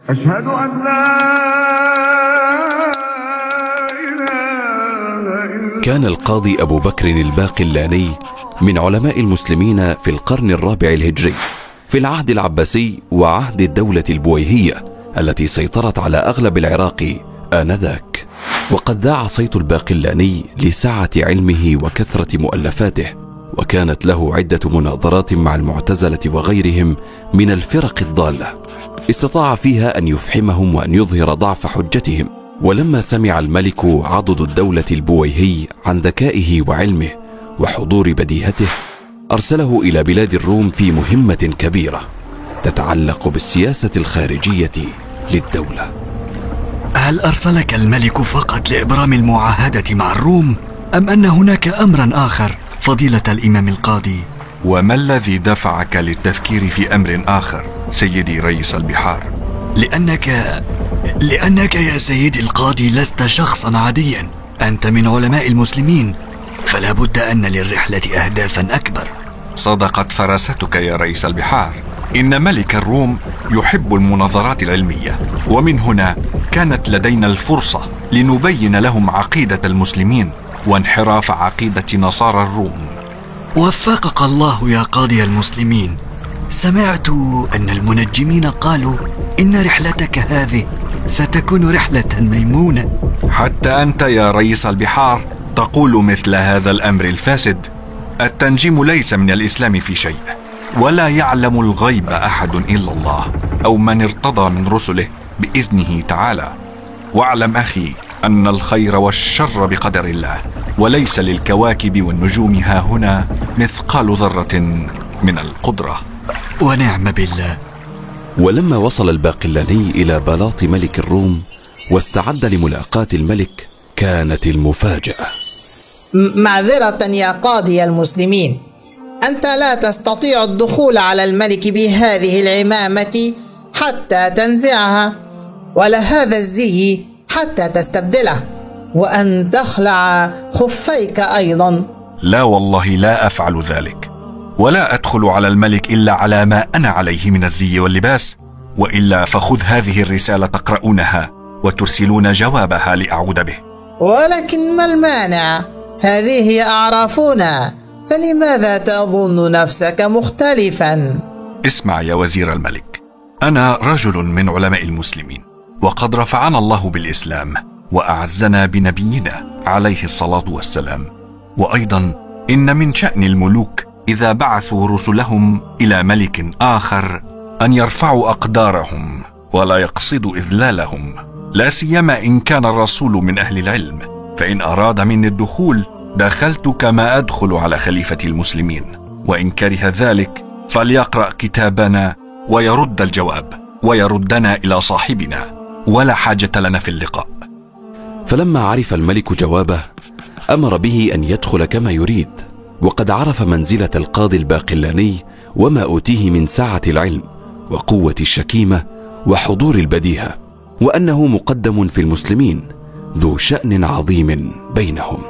أشهد أن لا إله إلا. كان القاضي أبو بكر الباقلاني من علماء المسلمين في القرن الرابع الهجري في العهد العباسي وعهد الدولة البويهية التي سيطرت على أغلب العراق آنذاك. وقد ذاع صيت الباقلاني لسعة علمه وكثرة مؤلفاته، وكانت له عدة مناظرات مع المعتزلة وغيرهم من الفرق الضالة استطاع فيها أن يفحمهم وأن يظهر ضعف حجتهم. ولما سمع الملك عضد الدولة البويهي عن ذكائه وعلمه وحضور بديهته أرسله إلى بلاد الروم في مهمة كبيرة تتعلق بالسياسة الخارجية للدولة. هل أرسلك الملك فقط لإبرام المعاهدة مع الروم أم أن هناك أمرا آخر فضيلة الإمام القاضي؟ وما الذي دفعك للتفكير في أمر آخر سيدي رئيس البحار؟ لأنك يا سيدي القاضي لست شخصا عاديا، أنت من علماء المسلمين، فلا بد أن للرحلة أهدافا أكبر. صدقت فراستك يا رئيس البحار، إن ملك الروم يحب المناظرات العلمية، ومن هنا كانت لدينا الفرصة لنبين لهم عقيدة المسلمين وانحراف عقيدة نصارى الروم. وفقك الله يا قاضي المسلمين. سمعت أن المنجمين قالوا إن رحلتك هذه ستكون رحلة ميمونة. حتى أنت يا رئيس البحار تقول مثل هذا الأمر الفاسد. التنجيم ليس من الإسلام في شيء، ولا يعلم الغيب أحد إلا الله أو من ارتضى من رسله بإذنه تعالى. واعلم أخي أن الخير والشر بقدر الله، وليس للكواكب والنجوم ها هنا مثقال ذرة من القدرة. ونعم بالله. ولما وصل الباقلاني إلى بلاط ملك الروم واستعد لملاقاة الملك كانت المفاجأة. معذرة يا قاضي المسلمين، أنت لا تستطيع الدخول على الملك بهذه العمامة حتى تنزعها، ولا هذا الزي حتى تستبدله، وأن تخلع خفيك أيضا. لا والله لا أفعل ذلك، ولا أدخل على الملك إلا على ما أنا عليه من الزي واللباس، وإلا فخذ هذه الرسالة تقرؤونها وترسلون جوابها لأعود به. ولكن ما المانع؟ هذه هي أعرافنا، فلماذا تظن نفسك مختلفا؟ اسمع يا وزير الملك، أنا رجل من علماء المسلمين، وقد رفعنا الله بالإسلام وأعزنا بنبينا عليه الصلاة والسلام. وأيضا إن من شأن الملوك إذا بعثوا رسلهم إلى ملك آخر أن يرفعوا أقدارهم ولا يقصدوا إذلالهم، لا سيما إن كان الرسول من أهل العلم، فإن أراد مني الدخول دخلت كما أدخل على خليفة المسلمين، وإن كره ذلك فليقرأ كتابنا ويرد الجواب ويردنا إلى صاحبنا، ولا حاجة لنا في اللقاء. فلما عرف الملك جوابه أمر به أن يدخل كما يريد، وقد عرف منزلة القاضي الباقلاني وما أوتيه من سعة العلم وقوة الشكيمة وحضور البديهة، وأنه مقدم في المسلمين ذو شأن عظيم بينهم.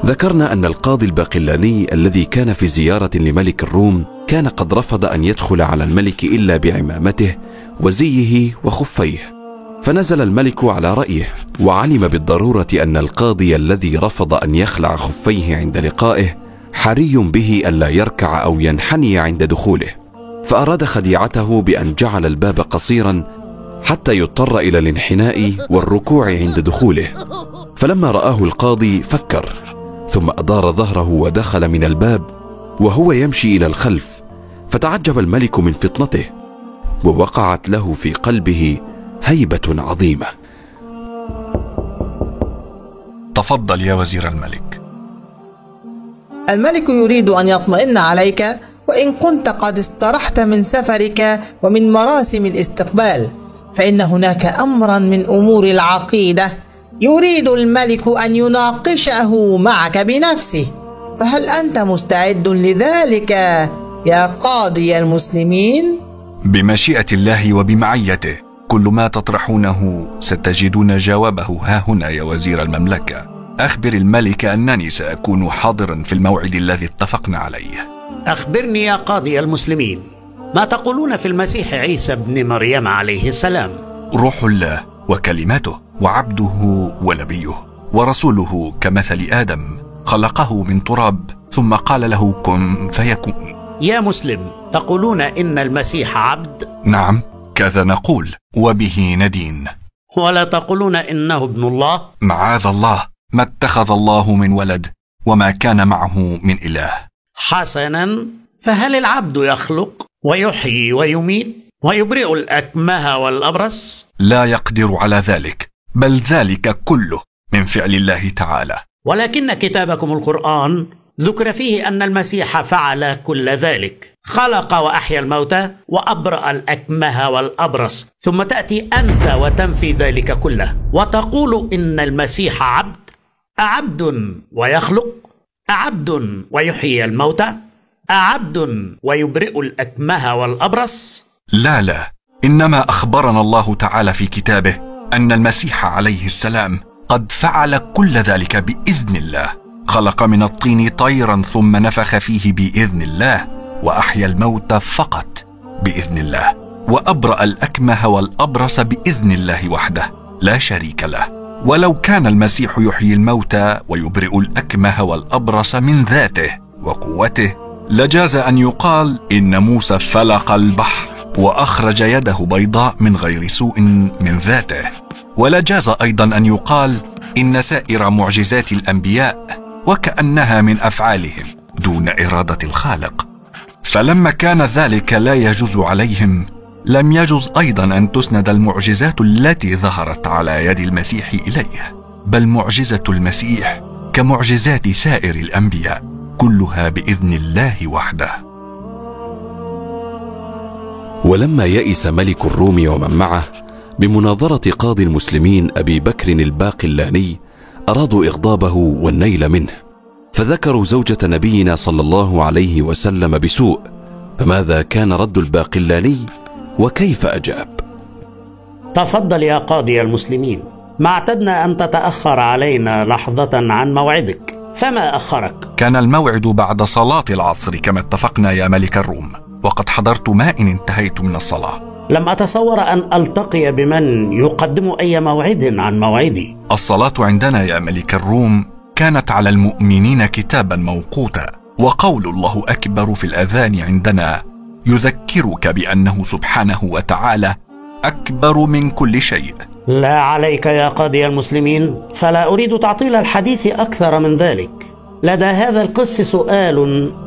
ذكرنا أن القاضي الباقلاني الذي كان في زيارة لملك الروم كان قد رفض أن يدخل على الملك إلا بعمامته وزيه وخفيه، فنزل الملك على رأيه، وعلم بالضرورة أن القاضي الذي رفض أن يخلع خفيه عند لقائه حري به ألا يركع أو ينحني عند دخوله، فأراد خديعته بأن جعل الباب قصيرا حتى يضطر إلى الانحناء والركوع عند دخوله. فلما رآه القاضي فكر، ثم أدار ظهره ودخل من الباب وهو يمشي إلى الخلف، فتعجب الملك من فطنته، ووقعت له في قلبه هيبة عظيمة. تفضل يا وزير الملك. الملك يريد أن يطمئن عليك، وإن كنت قد استرحت من سفرك ومن مراسم الاستقبال، فإن هناك أمرا من أمور العقيدة يريد الملك أن يناقشه معك بنفسه، فهل أنت مستعد لذلك يا قاضي المسلمين؟ بمشيئة الله وبمعيته، كل ما تطرحونه ستجدون جوابه ها هنا يا وزير المملكة. أخبر الملك أنني سأكون حاضرا في الموعد الذي اتفقنا عليه. أخبرني يا قاضي المسلمين، ما تقولون في المسيح عيسى ابن مريم عليه السلام؟ روح الله وكلمته وعبده ونبيه ورسوله، كمثل آدم خلقه من تراب ثم قال له كن فيكون. يا مسلم، تقولون إن المسيح عبد؟ نعم، كذا نقول وبه ندين. ولا تقولون إنه ابن الله؟ معاذ الله، ما اتخذ الله من ولد وما كان معه من إله. حسنا، فهل العبد يخلق ويحيي ويميت ويبرئ الأكمه والأبرص؟ لا يقدر على ذلك، بل ذلك كله من فعل الله تعالى. ولكن كتابكم القرآن ذكر فيه أن المسيح فعل كل ذلك، خلق وأحيا الموتى وأبرأ الأكمه والأبرص، ثم تأتي أنت وتنفي ذلك كله وتقول إن المسيح عبد. أعبد ويخلق؟ أعبد ويحيي الموتى؟ أعبد ويبرئ الأكمه والأبرص؟ لا، إنما أخبرنا الله تعالى في كتابه أن المسيح عليه السلام قد فعل كل ذلك بإذن الله. خلق من الطين طيرا ثم نفخ فيه بإذن الله، وأحيا الموتى فقط بإذن الله، وأبرأ الأكمه والأبرص بإذن الله وحده لا شريك له. ولو كان المسيح يحيي الموتى ويبرئ الأكمه والأبرص من ذاته وقوته، لجاز أن يقال إن موسى فلق البحر وأخرج يده بيضاء من غير سوء من ذاته، ولجاز أيضا أن يقال إن سائر معجزات الأنبياء وكأنها من أفعالهم دون إرادة الخالق. فلما كان ذلك لا يجوز عليهم، لم يجوز أيضا أن تسند المعجزات التي ظهرت على يد المسيح إليه، بل معجزة المسيح كمعجزات سائر الأنبياء كلها بإذن الله وحده. ولما يئس ملك الروم ومن معه بمناظرة قاضي المسلمين أبي بكر الباقلاني، أرادوا إغضابه والنيل منه، فذكروا زوجة نبينا صلى الله عليه وسلم بسوء. فماذا كان رد الباقلاني وكيف أجاب؟ تفضل يا قاضي المسلمين، ما اعتدنا أن تتأخر علينا لحظة عن موعدك، فما أخرك؟ كان الموعد بعد صلاة العصر كما اتفقنا يا ملك الروم، وقد حضرت ما إن انتهيت من الصلاة. لم أتصور أن ألتقي بمن يقدم أي موعد عن موعدي. الصلاة عندنا يا ملك الروم كانت على المؤمنين كتابا موقوتا، وقول الله أكبر في الأذان عندنا يذكرك بأنه سبحانه وتعالى أكبر من كل شيء. لا عليك يا قاضي المسلمين، فلا أريد تعطيل الحديث أكثر من ذلك. لدى هذا القس سؤال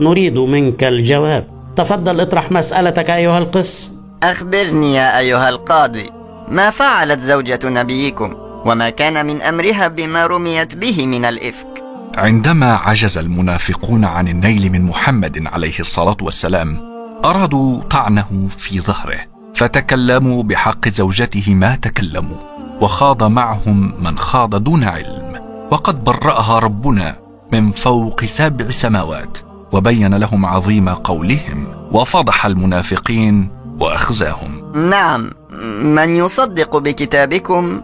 نريد منك الجواب. تفضل اطرح مسألتك أيها القس. أخبرني يا أيها القاضي، ما فعلت زوجة نبيكم وما كان من أمرها بما رميت به من الإفك؟ عندما عجز المنافقون عن النيل من محمد عليه الصلاة والسلام، أرادوا طعنه في ظهره، فتكلموا بحق زوجته ما تكلموا، وخاض معهم من خاض دون علم، وقد برأها ربنا من فوق 7 سماوات، وبين لهم عظيم قولهم، وفضح المنافقين وأخزاهم. نعم، من يصدق بكتابكم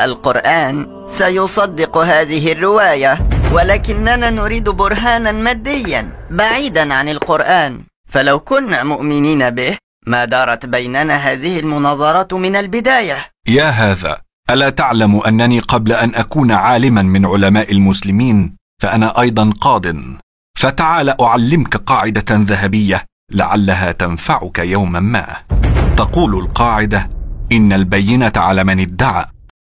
القرآن سيصدق هذه الرواية، ولكننا نريد برهانا ماديا بعيدا عن القرآن، فلو كنا مؤمنين به ما دارت بيننا هذه المناظرات من البداية. يا هذا، ألا تعلم أنني قبل أن أكون عالما من علماء المسلمين فأنا أيضا قاضٍ؟ فتعال أعلمك قاعدة ذهبية لعلها تنفعك يوما ما. تقول القاعدة: إن البينة على من ادعى،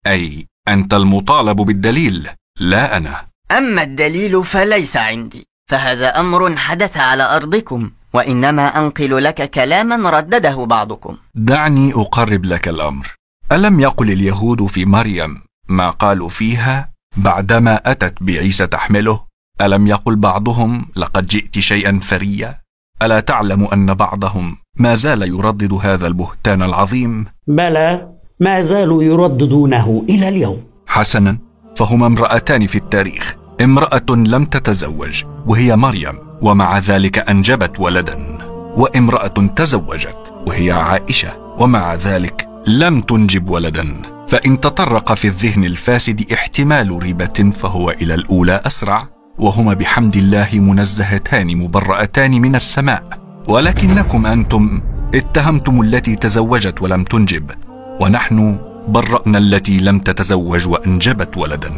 أي أنت المطالب بالدليل لا أنا. أما الدليل فليس عندي، فهذا أمر حدث على أرضكم، وإنما أنقل لك كلاما ردده بعضكم. دعني أقرب لك الأمر. ألم يقل اليهود في مريم ما قالوا فيها بعدما أتت بعيسى تحمله؟ ألم يقل بعضهم لقد جئت شيئا فريا؟ ألا تعلم أن بعضهم ما زال يردد هذا البهتان العظيم؟ بلى، ما زالوا يرددونه إلى اليوم. حسنا، فهما امرأتان في التاريخ، امرأة لم تتزوج وهي مريم ومع ذلك أنجبت ولدا، وامرأة تزوجت وهي عائشة ومع ذلك لم تنجب ولدا. فإن تطرق في الذهن الفاسد احتمال ريبة فهو إلى الأولى أسرع، وهما بحمد الله منزهتان مبرأتان من السماء، ولكنكم أنتم اتهمتم التي تزوجت ولم تنجب، ونحن برأنا التي لم تتزوج وأنجبت ولدا.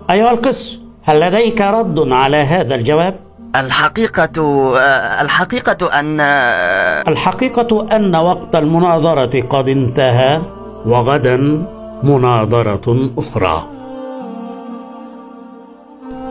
أيها القس، هل لديك رد على هذا الجواب؟ الحقيقة أن وقت المناظرة قد انتهى، وغدا مناظرة أخرى.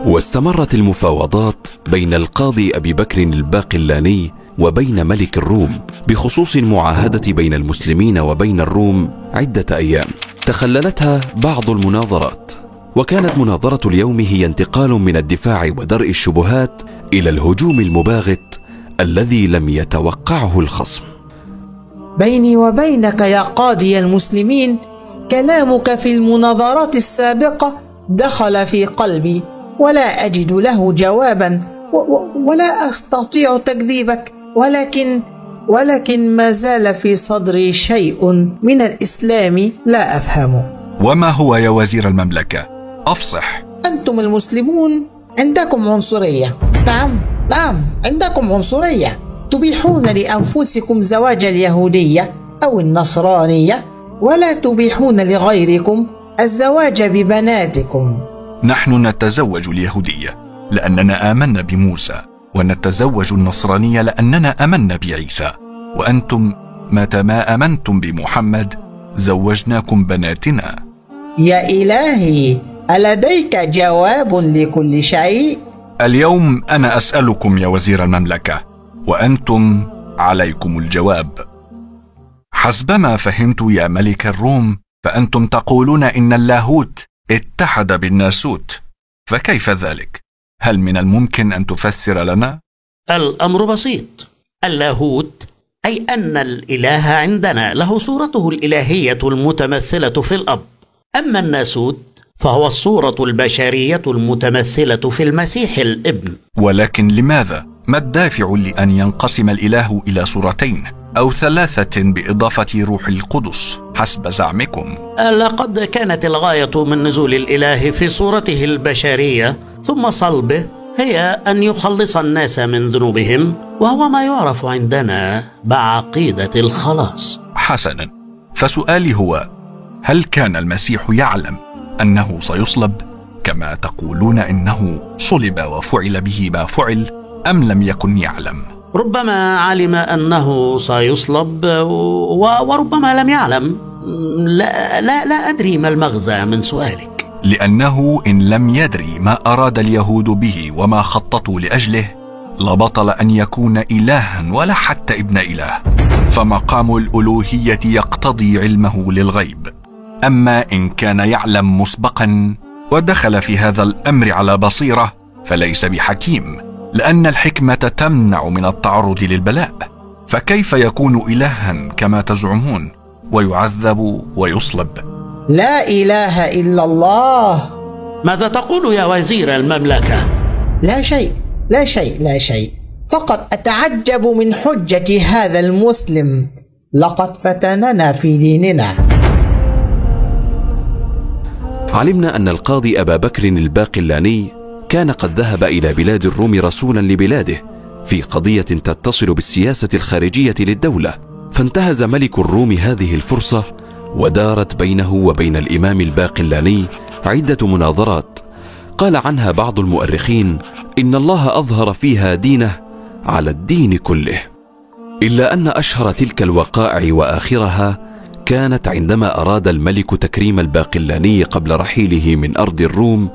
واستمرت المفاوضات بين القاضي أبي بكر الباقلاني وبين ملك الروم بخصوص المعاهدة بين المسلمين وبين الروم عدة أيام تخللتها بعض المناظرات، وكانت مناظرة اليوم هي انتقال من الدفاع ودرء الشبهات إلى الهجوم المباغت الذي لم يتوقعه الخصم. بيني وبينك يا قاضي المسلمين، كلامك في المناظرات السابقة دخل في قلبي، ولا أجد له جوابا ولا أستطيع تكذيبك، ولكن ما زال في صدري شيء من الإسلام لا أفهمه. وما هو يا وزير المملكة؟ أفصح. أنتم المسلمون عندكم عنصرية. نعم، عندكم عنصرية. تبيحون لأنفسكم زواج اليهودية أو النصرانية، ولا تبيحون لغيركم الزواج ببناتكم. نحن نتزوج اليهودية لأننا آمنا بموسى، ونتزوج النصرانية لأننا آمنا بعيسى، وأنتم متى ما آمنتم بمحمد زوجناكم بناتنا. يا إلهي، ألديك جواب لكل شيء؟ اليوم أنا أسألكم يا وزير المملكة، وأنتم عليكم الجواب. حسبما فهمت يا ملك الروم، فأنتم تقولون إن اللاهوت اتحد بالناسوت، فكيف ذلك؟ هل من الممكن أن تفسر لنا؟ الأمر بسيط. اللاهوت أي أن الإله عندنا له صورته الإلهية المتمثلة في الأب، أما الناسوت فهو الصورة البشرية المتمثلة في المسيح الابن. ولكن لماذا؟ ما الدافع لأن ينقسم الإله إلى صورتين أو ثلاثة بإضافة روح القدس حسب زعمكم؟ لقد كانت الغاية من نزول الإله في صورته البشرية ثم صلبه هي أن يخلص الناس من ذنوبهم، وهو ما يعرف عندنا بعقيدة الخلاص. حسنا، فسؤالي هو: هل كان المسيح يعلم أنه سيصلب كما تقولون إنه صلب وفعل به ما فعل، أم لم يكن يعلم؟ ربما علم أنه سيصلب وربما لم يعلم. لا أدري ما المغزى من سؤالك. لأنه إن لم يدري ما أراد اليهود به وما خططوا لأجله لبطل أن يكون إلها ولا حتى ابن إله، فمقام الألوهية يقتضي علمه للغيب. أما إن كان يعلم مسبقا ودخل في هذا الأمر على بصيرة فليس بحكيم، لأن الحكمة تمنع من التعرض للبلاء، فكيف يكون إلها كما تزعمون ويعذب ويصلب؟ لا إله إلا الله. ماذا تقول يا وزير المملكة؟ لا شيء، فقط أتعجب من حجة هذا المسلم، لقد فتننا في ديننا. علمنا أن القاضي أبا بكر الباقلاني كان قد ذهب إلى بلاد الروم رسولا لبلاده في قضية تتصل بالسياسة الخارجية للدولة، فانتهز ملك الروم هذه الفرصة ودارت بينه وبين الإمام الباقلاني عدة مناظرات قال عنها بعض المؤرخين إن الله أظهر فيها دينه على الدين كله. إلا أن أشهر تلك الوقائع وآخرها كانت عندما أراد الملك تكريم الباقلاني قبل رحيله من أرض الروم،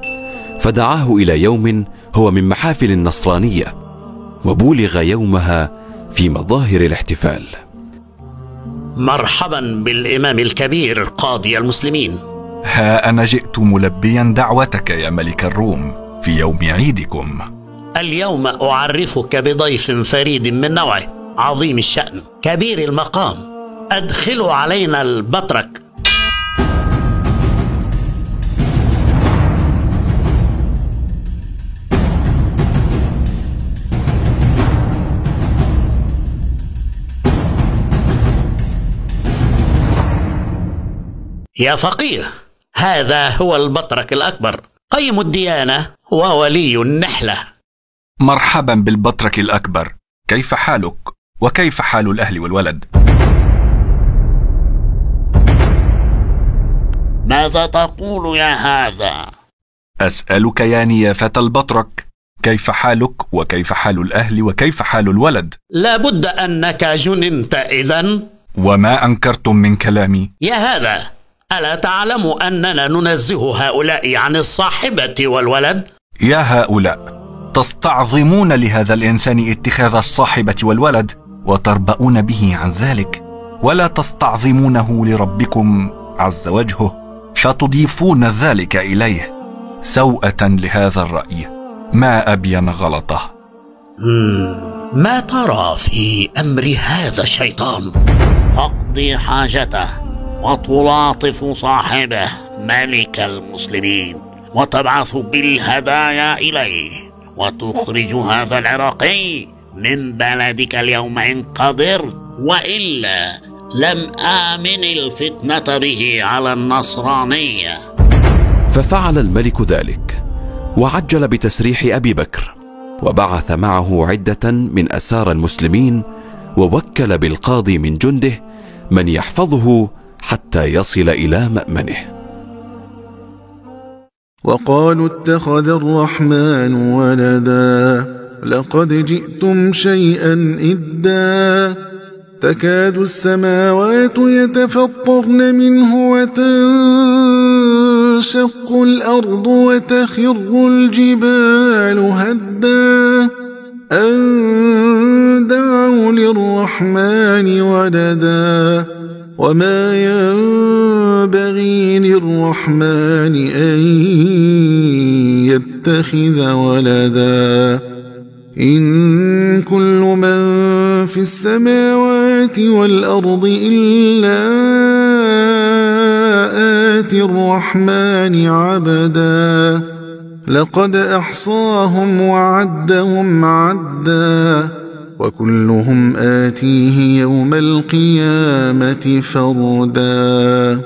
فدعاه إلى يوم هو من محافل النصرانية، وبولغ يومها في مظاهر الاحتفال. مرحبا بالإمام الكبير قاضي المسلمين. ها أنا جئت ملبيا دعوتك يا ملك الروم في يوم عيدكم. اليوم أعرفك بضيف فريد من نوعه، عظيم الشأن كبير المقام. أدخلوا علينا البطرك. يا فقيه، هذا هو البطرك الأكبر، قيم الديانة وولي النحلة. مرحبا بالبطرك الأكبر، كيف حالك؟ وكيف حال الأهل والولد؟ ماذا تقول يا هذا؟ أسألك يا نيافة البطرك، كيف حالك وكيف حال الأهل وكيف حال الولد؟ لابد أنك جننت إذن. وما أنكرتم من كلامي؟ يا هذا، ألا تعلم أننا ننزه هؤلاء عن الصاحبة والولد؟ يا هؤلاء، تستعظمون لهذا الإنسان اتخاذ الصاحبة والولد وتربؤون به عن ذلك، ولا تستعظمونه لربكم عز وجهه فتضيفون ذلك إليه. سوءة لهذا الرأي، ما أبين غلطه. ما ترى في أمر هذا الشيطان؟ تقضي حاجته وتلاطف صاحبه ملك المسلمين وتبعث بالهدايا إليه وتخرج هذا العراقي من بلدك اليوم إن قدرت، وإلا لم آمن الفتنة به على النصرانية. ففعل الملك ذلك، وعجل بتسريح أبي بكر، وبعث معه عدة من أسار المسلمين، ووكل بالقاضي من جنده من يحفظه حتى يصل إلى مأمنه. وقالوا اتخذ الرحمن ولدا لقد جئتم شيئا إدا تكاد السماوات يتفطرن منه وتنشق الأرض وتخر الجبال هدا أن دعوا للرحمن ولدا وما ينبغي للرحمن أن يتخذ ولدا إن كل من في السماوات والأرض إلا آتي الرحمن عبدا لقد أحصاهم وعدهم عدا وكلهم آتيه يوم القيامة فردا.